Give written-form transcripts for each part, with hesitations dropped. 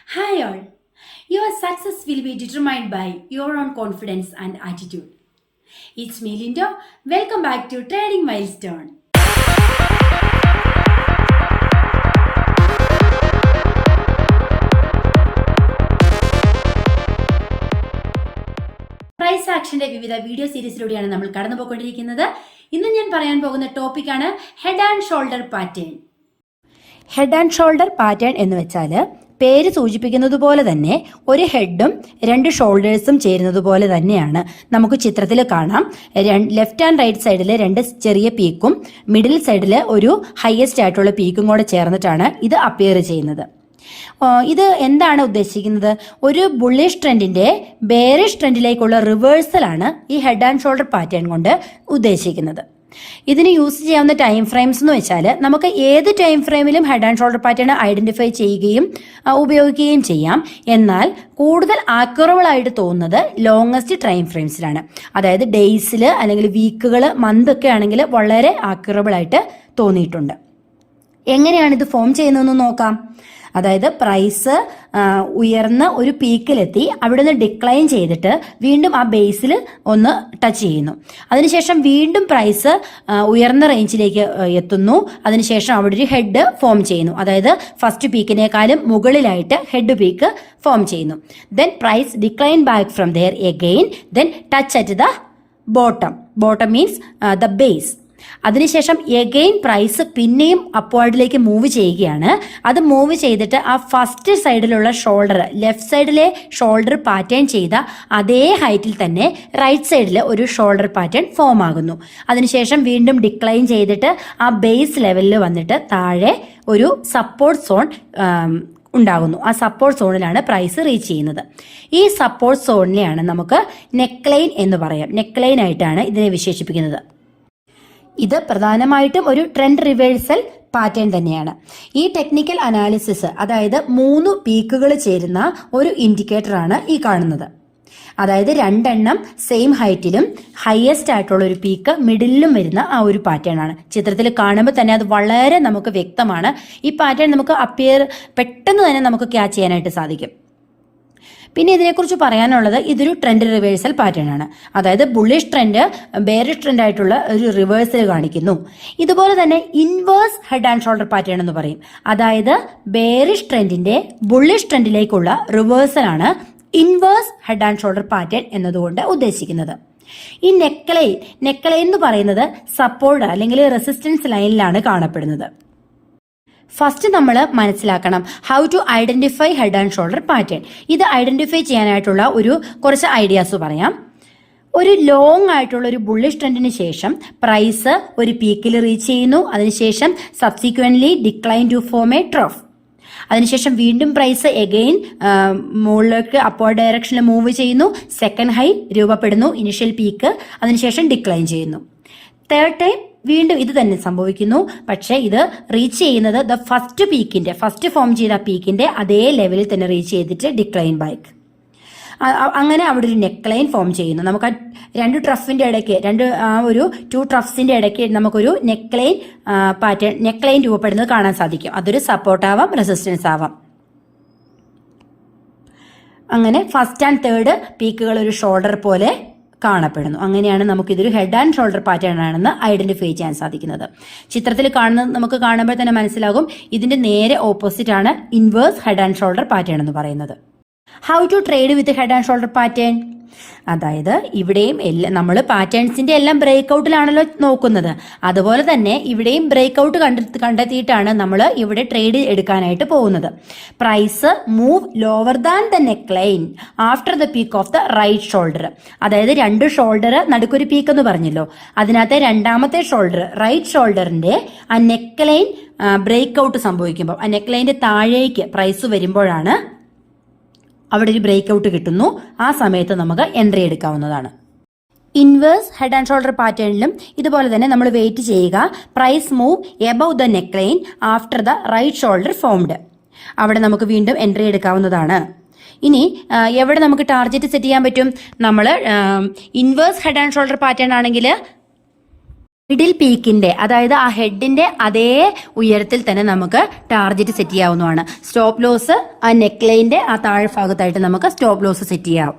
Hi all. Your success will be determined by your own confidence and attitude. It's me Linda. Welcome back to Trading Milestone. Price ആക്ഷന്റെ വിവിധ video സീരീസിലൂടെയാണ് നമ്മൾ കടന്നുപോയിക്കൊണ്ടിരിക്കുന്നത്. ഇന്ന് ഞാൻ പറയാൻ പോകുന്ന ടോപ്പിക്കാണ് head and shoulder pattern. Head and shoulder pattern എന്ന് വെച്ചാൽ പേര് സൂചിപ്പിക്കുന്നത് പോലെ തന്നെ ഒരു ഹെഡും രണ്ട് ഷോൾഡേഴ്സും ചേരുന്നത് പോലെ തന്നെയാണ്. നമുക്ക് ചിത്രത്തിൽ കാണാം. ലെഫ്റ്റ് ആൻഡ് റൈറ്റ് സൈഡിൽ രണ്ട് ചെറിയ പീക്കും മിഡിൽ സൈഡിൽ ഒരു ഹയസ്റ്റ് ആയിട്ടുള്ള പീക്കും കൂടെ ചേർന്നിട്ടാണ് ഇത് അപ്പിയർ ചെയ്യുന്നത്. ഇത് എന്താണ് ഉദ്ദേശിക്കുന്നത്? ഒരു ബുള്ളിഷ് ട്രെൻഡിന്റെ ബെയറിഷ് ട്രെൻഡിലേക്കുള്ള റിവേഴ്സലാണ് ഈ ഹെഡ് ആൻഡ് ഷോൾഡർ പാറ്റേൺ കൊണ്ട് ഉദ്ദേശിക്കുന്നത്. ഇതിന് യൂസ് ചെയ്യാവുന്ന ടൈം ഫ്രെയിംസ് എന്ന് വെച്ചാൽ നമുക്ക് ഏത് ടൈം ഫ്രെയിമിലും head and shoulder pattern identify ചെയ്യുകയും ഉപയോഗിക്കുകയും ചെയ്യാം. എന്നാൽ കൂടുതൽ ആക്യുറബിൾ ആയിട്ട് തോന്നുന്നത് ലോങ്ങസ്റ്റ് ടൈം ഫ്രെയിംസിലാണ്. അതായത് ഡേയ്സിൽ അല്ലെങ്കിൽ വീക്കുകൾ, മന്ത് ഒക്കെ ആണെങ്കിൽ വളരെ ആക്യുറബിൾ ആയിട്ട് തോന്നിയിട്ടുണ്ട്. എങ്ങനെയാണ് ഇത് ഫോം ചെയ്യുന്നതെന്ന് നോക്കാം. അതായത് പ്രൈസ് ഉയർന്ന ഒരു പീക്കിലെത്തി അവിടെ നിന്ന് ഡിക്ലൈൻ ചെയ്തിട്ട് വീണ്ടും ആ ബേസിൽ ഒന്ന് ടച്ച് ചെയ്യുന്നു. അതിനുശേഷം വീണ്ടും പ്രൈസ് ഉയർന്ന റേഞ്ചിലേക്ക് എത്തുന്നു. അതിനുശേഷം അവിടെ ഒരു ഹെഡ് ഫോം ചെയ്യുന്നു. അതായത് ഫസ്റ്റ് പീക്കിനേക്കാളും മുകളിലായിട്ട് ഹെഡ് പീക്ക് ഫോം ചെയ്യുന്നു. Then price decline back from there again, then touch at the bottom. Bottom means the base. അതിനുശേഷം എഗെയിൻ പ്രൈസ് പിന്നെയും അപ്വാർഡിലേക്ക് മൂവ് ചെയ്യുകയാണ്. അത് മൂവ് ചെയ്തിട്ട് ആ ഫസ്റ്റ് സൈഡിലുള്ള ഷോൾഡർ, ലെഫ്റ്റ് സൈഡിലെ ഷോൾഡർ പാറ്റേൺ ചെയ്ത അതേ ഹൈറ്റിൽ തന്നെ റൈറ്റ് സൈഡിൽ ഒരു ഷോൾഡർ പാറ്റേൺ ഫോം ആകുന്നു. അതിനുശേഷം വീണ്ടും ഡിക്ലൈൻ ചെയ്തിട്ട് ആ ബേസ് ലെവലിൽ വന്നിട്ട് താഴെ ഒരു സപ്പോർട്ട് സോൺ ഉണ്ടാകുന്നു. ആ സപ്പോർട്ട് സോണിലാണ് പ്രൈസ് റീച്ച് ചെയ്യുന്നത്. ഈ സപ്പോർട്ട് സോണിനെയാണ് നമുക്ക് നെക്ക് ലൈൻ എന്ന് പറയാം. നെക്ക് ലൈൻ ആയിട്ടാണ് ഇതിനെ വിശേഷിപ്പിക്കുന്നത്. ഇത് പ്രധാനമായിട്ടും ഒരു ട്രെൻഡ് റിവേഴ്സൽ പാറ്റേൺ തന്നെയാണ്. ഈ ടെക്നിക്കൽ അനാലിസിസ്, അതായത് 3 പീക്കുകൾ ചേരുന്ന ഒരു ഇൻഡിക്കേറ്ററാണ് ഈ കാണുന്നത്. അതായത് രണ്ടെണ്ണം സെയിം ഹൈറ്റിലും ഹയസ്റ്റ് ആയിട്ടുള്ള ഒരു പീക്ക് മിഡിലും വരുന്ന ആ ഒരു പാറ്റേൺ ആണ്. ചിത്രത്തിൽ കാണുമ്പോൾ തന്നെ അത് വളരെ നമുക്ക് വ്യക്തമാണ്. ഈ പാറ്റേൺ നമുക്ക് പെട്ടെന്ന് തന്നെ നമുക്ക് ക്യാച്ച് ചെയ്യാനായിട്ട് സാധിക്കും. പിന്നെ ഇതിനെക്കുറിച്ച് പറയാനുള്ളത്, ഇതൊരു ട്രെൻഡ് റിവേഴ്സൽ പാറ്റേൺ ആണ്. അതായത് ബുള്ളിഷ് ട്രെൻഡ് ബെയറിഷ് ട്രെൻഡ് ആയിട്ടുള്ള ഒരു റിവേഴ്സൽ കാണിക്കുന്നു. ഇതുപോലെ തന്നെ inverse head and shoulder pattern എന്ന് പറയും. അതായത് ബെയറിഷ് ട്രെൻഡിന്റെ ബുള്ളിഷ് ട്രെൻഡിലേക്കുള്ള റിവേഴ്സലാണ് inverse head and shoulder pattern എന്നതുകൊണ്ട് ഉദ്ദേശിക്കുന്നത്. ഈ നെക്ക് ലൈൻ എന്ന് പറയുന്നത് സപ്പോർട്ട് അല്ലെങ്കിൽ റെസിസ്റ്റൻസ് ലൈനിലാണ് കാണപ്പെടുന്നത്. ഫസ്റ്റ് നമ്മൾ മനസ്സിലാക്കണം how to identify head and shoulder pattern. ഇത് ഐഡന്റിഫൈ ചെയ്യാനായിട്ടുള്ള കുറച്ച് ഐഡിയാസ് പറയാം. ഒരു ലോങ് ആയിട്ടുള്ള ഒരു ബുള്ളിഷ് ട്രെൻഡിന് ശേഷം പ്രൈസ് ഒരു പീക്കിൽ റീച്ച് ചെയ്യുന്നു. അതിനുശേഷം subsequently decline to form a trough. അതിനുശേഷം വീണ്ടും പ്രൈസ് എഗെയിൻ മുകളിലേക്ക് അപ്വേർഡ് ഡയറക്ഷനിൽ മൂവ് ചെയ്യുന്നു. സെക്കൻഡ് ഹൈ രൂപപ്പെടുന്നു, ഇനിഷ്യൽ പീക്ക്. അതിനുശേഷം ഡിക്ലൈൻ ചെയ്യുന്നു. തേർഡ് ടൈം വീണ്ടും ഇത് തന്നെ സംഭവിക്കുന്നു. പക്ഷെ ഇത് റീച്ച് ചെയ്യുന്നത് ഫസ്റ്റ് ഫോം ചെയ്ത പീക്കിന്റെ അതേ ലെവലിൽ തന്നെ റീച്ച് ചെയ്തിട്ട് ഡിക്ലൈൻ ബാക്ക്. അങ്ങനെ അവിടെ ഒരു നെക്ക് ലൈൻ ഫോം ചെയ്യുന്നു. നമുക്ക് ആ രണ്ട് ട്രഫിന്റെ ഇടയ്ക്ക്, ഒരു 2 ട്രഫ്സിന്റെ ഇടയ്ക്ക് നമുക്കൊരു നെക്ക് ലൈൻ രൂപപ്പെടുന്നത് കാണാൻ സാധിക്കും. അതൊരു സപ്പോർട്ട് ആവാം, റെസിസ്റ്റൻസ് ആവാം. അങ്ങനെ ഫസ്റ്റ് ആൻഡ് തേർഡ് പീക്കുകൾ ഒരു ഷോൾഡർ പോലെ കാണപ്പെടുന്നു. അങ്ങനെയാണ് നമുക്കിതൊരു ഹെഡ് ആൻഡ് ഷോൾഡർ പാറ്റേൺ ആണെന്ന് ഐഡന്റിഫൈ ചെയ്യാൻ സാധിക്കുന്നത്. ചിത്രത്തിൽ നമുക്ക് കാണുമ്പോൾ തന്നെ മനസ്സിലാകും ഇതിന്റെ നേരെ ഓപ്പോസിറ്റ് ആണ് inverse head and shoulder pattern എന്ന് പറയുന്നത്. How to trade with head and shoulder pattern. അതായത് ഇവിടെയും നമ്മൾ പാറ്റേൺസിന്റെ എല്ലാം ബ്രേക്ക് ഔട്ടിലാണല്ലോ നോക്കുന്നത്. അതുപോലെ തന്നെ ഇവിടെയും ബ്രേക്ക് ഔട്ട് കണ്ടെത്തിയിട്ടാണ് നമ്മൾ ഇവിടെ ട്രേഡ് എടുക്കാനായിട്ട് പോകുന്നത്. Price move lower than the neck line after the peak of the right shoulder. അതായത് 2 ഷോൾഡർ നടുക്കൊരു പീക്ക് എന്ന് പറഞ്ഞല്ലോ. അതിനകത്തെ രണ്ടാമത്തെ ഷോൾഡർ, റൈറ്റ് ഷോൾഡറിന്റെ ആ നെക്ക് ലൈൻ ബ്രേക്ക് ഔട്ട് സംഭവിക്കുമ്പോൾ, ആ നെക്ക് ലൈനിന്റെ താഴേക്ക് പ്രൈസ് വരുമ്പോഴാണ് അവിടെ ഒരു ബ്രേക്ക് ഔട്ട് കിട്ടുന്നു. ആ സമയത്ത് നമുക്ക് എൻട്രി എടുക്കാവുന്നതാണ്. ഇൻവേഴ്സ് ഹെഡ് ആൻഡ് ഷോൾഡർ പാറ്റേണിലും ഇതുപോലെ തന്നെ നമ്മൾ വെയിറ്റ് ചെയ്യുക. Price move above the neck line after the right shoulder formed. അവിടെ നമുക്ക് വീണ്ടും എൻട്രി എടുക്കാവുന്നതാണ്. ഇനി എവിടെ നമുക്ക് ടാർഗറ്റ് സെറ്റ് ചെയ്യാൻ പറ്റും? നമ്മൾ inverse head and shoulder pattern ആണെങ്കിൽ മിഡിൽ പീക്കിന്റെ അതായത് ആ ഹെഡിന്റെ അതേ ഉയരത്തിൽ തന്നെ നമുക്ക് ടാർഗറ്റ് സെറ്റ് ചെയ്യാവുന്നതാണ്. സ്റ്റോപ്പ് ലോസ് ആ നെക്ക് ലൈനിന്റെ ആ താഴ്ഭാഗത്തായിട്ട് നമുക്ക് സ്റ്റോപ്പ് ലോസ് സെറ്റ് ചെയ്യാം.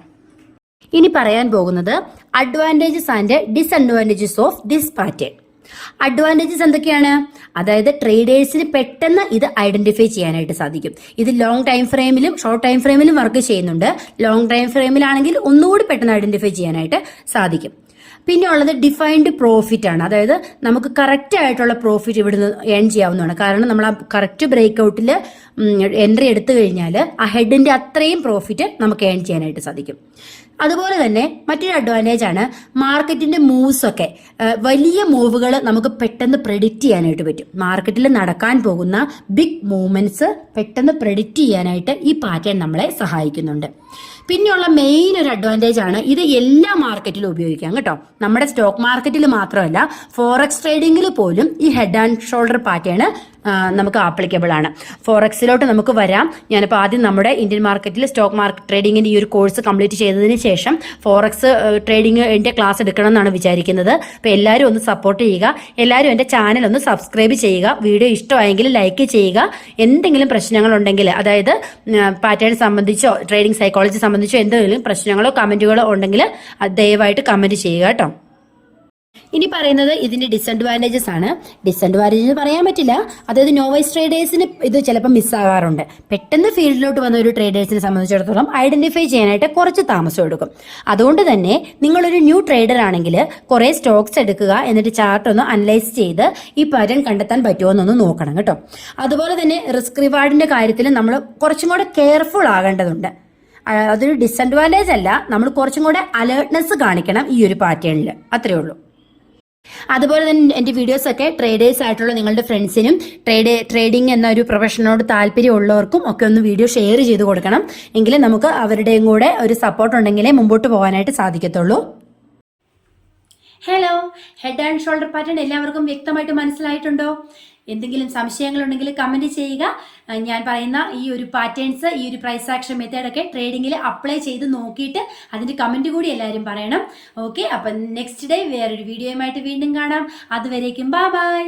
ഇനി പറയാൻ പോകുന്നത് advantages and disadvantages of this pattern. Advantages എന്തൊക്കെയാണ്? അതായത് ട്രേഡേഴ്സിന് പെട്ടെന്ന് ഇത് ഐഡന്റിഫൈ ചെയ്യാനായിട്ട് സാധിക്കും. ഇത് ലോങ് ടൈം ഫ്രെയിമിലും ഷോർട്ട് ടൈം ഫ്രെയിമിലും വർക്ക് ചെയ്യുന്നുണ്ട്. ലോങ് ടൈം ഫ്രെയിമിലാണെങ്കിൽ ഒന്നുകൂടി പെട്ടെന്ന് ഐഡന്റിഫൈ ചെയ്യാനായിട്ട് സാധിക്കും. പിന്നെ ഉള്ളത് ഡിഫൈൻഡ് പ്രോഫിറ്റ് ആണ്. അതായത് നമുക്ക് കറക്റ്റ് ആയിട്ടുള്ള പ്രോഫിറ്റ് ഇവിടുന്ന് ഏൺ ചെയ്യാവുന്നതാണ്. കാരണം നമ്മൾ ആ കറക്റ്റ് ബ്രേക്ക്ഔട്ടിൽ എൻട്രി എടുത്തു കഴിഞ്ഞാൽ ആ ഹെഡിന്റെ അത്രയും പ്രോഫിറ്റ് നമുക്ക് ഏൺ ചെയ്യാനായിട്ട് സാധിക്കും. അതുപോലെ തന്നെ മറ്റൊരു അഡ്വാൻറ്റേജ് ആണ് മാർക്കറ്റിന്റെ മൂവ്സ് ഒക്കെ. വലിയ മൂവുകൾ നമുക്ക് പെട്ടെന്ന് പ്രെഡിക്റ്റ് ചെയ്യാനായിട്ട് പറ്റും. മാർക്കറ്റിൽ നടക്കാൻ പോകുന്ന ബിഗ് മൂവ്മെന്റ്സ് പെട്ടെന്ന് പ്രെഡിക്റ്റ് ചെയ്യാനായിട്ട് ഈ പാറ്റേൺ നമ്മളെ സഹായിക്കുന്നുണ്ട്. പിന്നെയുള്ള മെയിൻ ഒരു അഡ്വാൻറ്റേജ് ആണ് ഇത് എല്ലാ മാർക്കറ്റിലും ഉപയോഗിക്കാം കേട്ടോ. നമ്മുടെ സ്റ്റോക്ക് മാർക്കറ്റിൽ മാത്രമല്ല, ഫോറക്സ് ട്രേഡിംഗിൽ പോലും ഈ ഹെഡ് ആൻഡ് ഷോൾഡർ പാറ്റേൺ നമുക്ക് ആപ്ലിക്കബിൾ ആണ്. ഫോറക്സിലോട്ട് നമുക്ക് വരാം. ഞാനിപ്പോൾ ആദ്യം നമ്മുടെ ഇന്ത്യൻ മാർക്കറ്റിൽ സ്റ്റോക്ക് മാർക്കറ്റ് ട്രേഡിങ്ങിന്റെ ഈ ഒരു കോഴ്സ് കംപ്ലീറ്റ് ചെയ്തതിന് ശേഷം ഫോറക്സ് ട്രേഡിങ്ങിന്റെ ക്ലാസ് എടുക്കണം എന്നാണ് വിചാരിക്കുന്നത്. അപ്പോൾ എല്ലാവരും ഒന്ന് സപ്പോർട്ട് ചെയ്യുക. എല്ലാവരും എൻ്റെ ചാനൽ ഒന്ന് സബ്സ്ക്രൈബ് ചെയ്യുക. വീഡിയോ ഇഷ്ടമായെങ്കിൽ ലൈക്ക് ചെയ്യുക. എന്തെങ്കിലും പ്രശ്നങ്ങളുണ്ടെങ്കിൽ, അതായത് പാറ്റേൺ സംബന്ധിച്ചോ ട്രേഡിംഗ് സൈക്കോളജി സംബന്ധിച്ചോ എന്തെങ്കിലും പ്രശ്നങ്ങളോ കമന്റുകളോ ഉണ്ടെങ്കിൽ ദയവായിട്ട് കമന്റ് ചെയ്യുക കേട്ടോ. ഇനി പറയുന്നത് ഇതിന്റെ ഡിസഡ്വാൻറ്റേജസ് ആണ്. ഡിസഡ്വാൻറ്റേജ് പറയാൻ പറ്റില്ല. അതായത് നോവൈസ് ട്രേഡേഴ്സിന് ഇത് ചിലപ്പോൾ മിസ്സാകാറുണ്ട്. പെട്ടെന്ന് ഫീൽഡിലോട്ട് വന്ന ഒരു ട്രേഡേഴ്സിനെ സംബന്ധിച്ചിടത്തോളം ഐഡന്റിഫൈ ചെയ്യാനായിട്ട് കുറച്ച് താമസം എടുക്കും. അതുകൊണ്ട് തന്നെ നിങ്ങളൊരു ന്യൂ ട്രേഡർ ആണെങ്കിൽ കുറേ സ്റ്റോക്സ് എടുക്കുക, എന്നിട്ട് ചാർട്ട് ഒന്ന് അനലൈസ് ചെയ്ത് ഈ പാറ്റേൺ കണ്ടെത്താൻ പറ്റുമോ എന്നൊന്ന് നോക്കണം കേട്ടോ. അതുപോലെ തന്നെ റിസ്ക് റിവാർഡിന്റെ കാര്യത്തിൽ നമ്മൾ കുറച്ചും കൂടെ കെയർഫുൾ ആകേണ്ടതുണ്ട്. അതൊരു ഡിസഡ്വാൻറ്റേജ് അല്ല, നമ്മൾ കുറച്ചും കൂടെ അലേർട്ട്നെസ് കാണിക്കണം ഈ ഒരു പാറ്റേണിൽ. അത്രയേ ഉള്ളൂ. അതുപോലെ തന്നെ എൻ്റെ വീഡിയോസ് ഒക്കെ ട്രേഡേഴ്സ് ആയിട്ടുള്ള നിങ്ങളുടെ ഫ്രണ്ട്സിനും ട്രേഡിംഗ് എന്ന ഒരു പ്രൊഫഷനോട് താല്പര്യമുള്ളവർക്കും ഒക്കെ ഒന്ന് വീഡിയോ ഷെയർ ചെയ്ത് കൊടുക്കണം. എങ്കിലും നമുക്ക് അവരുടെയും കൂടെ ഒരു സപ്പോർട്ട് ഉണ്ടെങ്കിലേ മുമ്പോട്ട് പോകാനായിട്ട് സാധിക്കത്തുള്ളൂ. Hello, head and shoulder pattern എല്ലാവർക്കും വ്യക്തമായിട്ട് മനസ്സിലായിട്ടുണ്ടോ? എന്തെങ്കിലും സംശയങ്ങളുണ്ടെങ്കിൽ കമന്റ് ചെയ്യുക. ഞാൻ പറയുന്ന ഈ ഒരു പാറ്റേൺസ്, ഈ ഒരു പ്രൈസ് ആക്ഷൻ മെത്തേഡൊക്കെ ട്രേഡിങ്ങിൽ അപ്ലൈ ചെയ്ത് നോക്കിയിട്ട് അതിന്റെ കമന്റ് കൂടി എല്ലാവരും പറയണം. ഓക്കെ, അപ്പം നെക്സ്റ്റ് ഡേ വേറൊരു വീഡിയോയുമായിട്ട് വീണ്ടും കാണാം. അതുവരേക്കും ബൈ ബൈ.